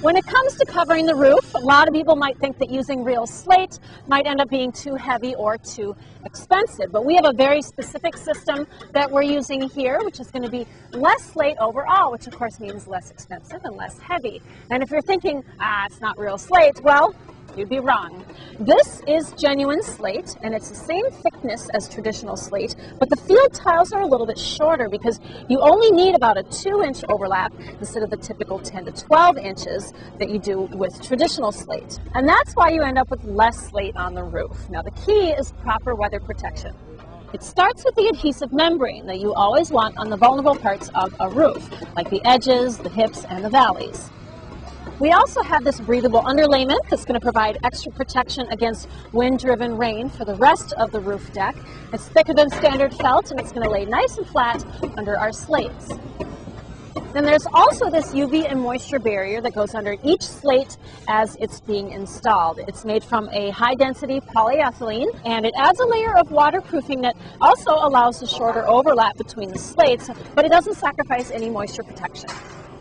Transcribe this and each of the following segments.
When it comes to covering the roof, a lot of people might think that using real slate might end up being too heavy or too expensive, but we have a very specific system that we're using here, which is going to be less slate overall, which of course means less expensive and less heavy. And if you're thinking, it's not real slate, well, you'd be wrong. This is genuine slate, and it's the same thickness as traditional slate, but the field tiles are a little bit shorter because you only need about a 2-inch overlap instead of the typical 10 to 12 inches that you do with traditional slate. And that's why you end up with less slate on the roof. Now, the key is proper weather protection. It starts with the adhesive membrane that you always want on the vulnerable parts of a roof, like the edges, the hips, and the valleys. We also have this breathable underlayment that's going to provide extra protection against wind-driven rain for the rest of the roof deck. It's thicker than standard felt, and it's going to lay nice and flat under our slates. Then there's also this UV and moisture barrier that goes under each slate as it's being installed. It's made from a high-density polyethylene, and it adds a layer of waterproofing that also allows a shorter overlap between the slates, but it doesn't sacrifice any moisture protection.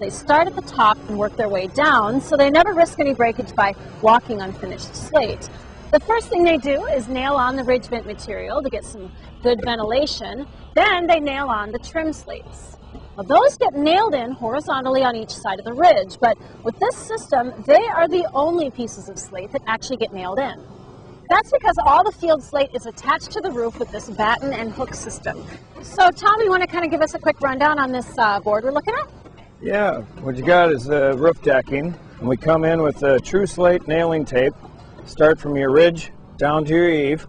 They start at the top and work their way down, so they never risk any breakage by walking on finished slate. The first thing they do is nail on the ridge vent material to get some good ventilation. Then they nail on the trim slates. Well, those get nailed in horizontally on each side of the ridge, but with this system, they are the only pieces of slate that actually get nailed in. That's because all the field slate is attached to the roof with this batten and hook system. So, Tom, you want to kind of give us a quick rundown on this board we're looking at? Yeah, what you got is roof decking, and we come in with a TruSlate nailing tape. Start from your ridge down to your eave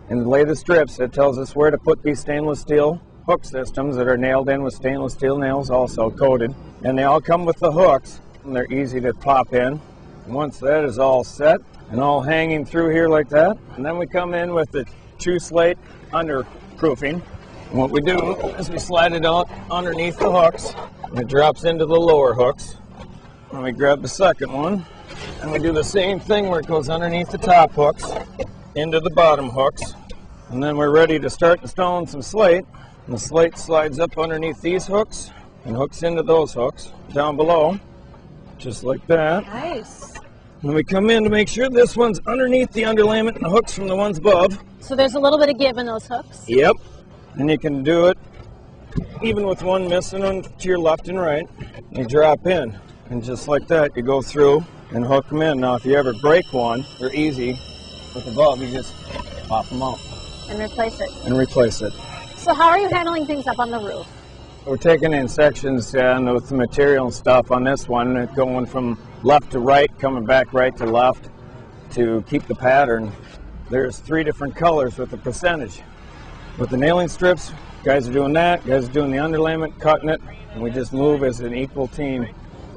and lay the strips. That tells us where to put these stainless steel hook systems that are nailed in with stainless steel nails, also coated. And they all come with the hooks, and they're easy to pop in. And once that is all set and all hanging through here like that, and then we come in with the TruSlate underproofing. And what we do is we slide it out underneath the hooks, and it drops into the lower hooks. And we grab the second one, and we do the same thing where it goes underneath the top hooks, into the bottom hooks. And then we're ready to start installing some slate. And the slate slides up underneath these hooks and hooks into those hooks down below, just like that. Nice. And we come in to make sure this one's underneath the underlayment and the hooks from the ones above. So there's a little bit of give in those hooks? Yep. And you can do it even with one missing on to your left and right. You drop in, and just like that, you go through and hook them in. Now, if you ever break one, they're easy. With the bulb, you just pop them out. And replace it. And replace it. So how are you handling things up on the roof? We're taking in sections with the material and stuff on this one, going from left to right, coming back right to left to keep the pattern. There's 3 different colors with the percentage. With the nailing strips, guys are doing that, guys are doing the underlayment, cutting it, and we just move as an equal team.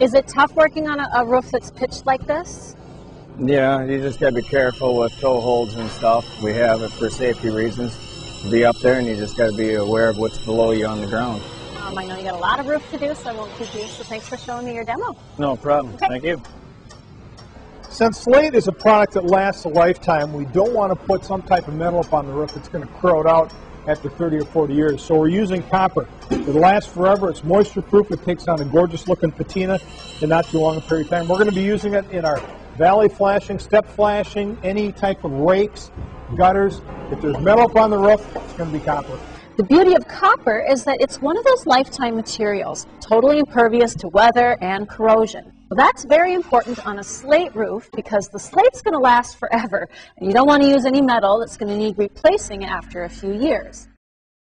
Is it tough working on a roof that's pitched like this? Yeah, you just gotta be careful with toe holds and stuff. We have it for safety reasons. Be up there, and you just gotta be aware of what's below you on the ground. I know you got a lot of roof to do, so I won't keep you, so thanks for showing me your demo. No problem. Okay. Thank you. Since slate is a product that lasts a lifetime, we don't want to put some type of metal up on the roof that's going to corrode out after 30 or 40 years. So we're using copper. It lasts forever. It's moisture proof. It takes on a gorgeous looking patina in not too long a period of time. We're going to be using it in our valley flashing, step flashing, any type of rakes, gutters. If there's metal up on the roof, it's going to be copper. The beauty of copper is that it's one of those lifetime materials, totally impervious to weather and corrosion. Well, that's very important on a slate roof because the slate's going to last forever, and you don't want to use any metal that's going to need replacing after a few years.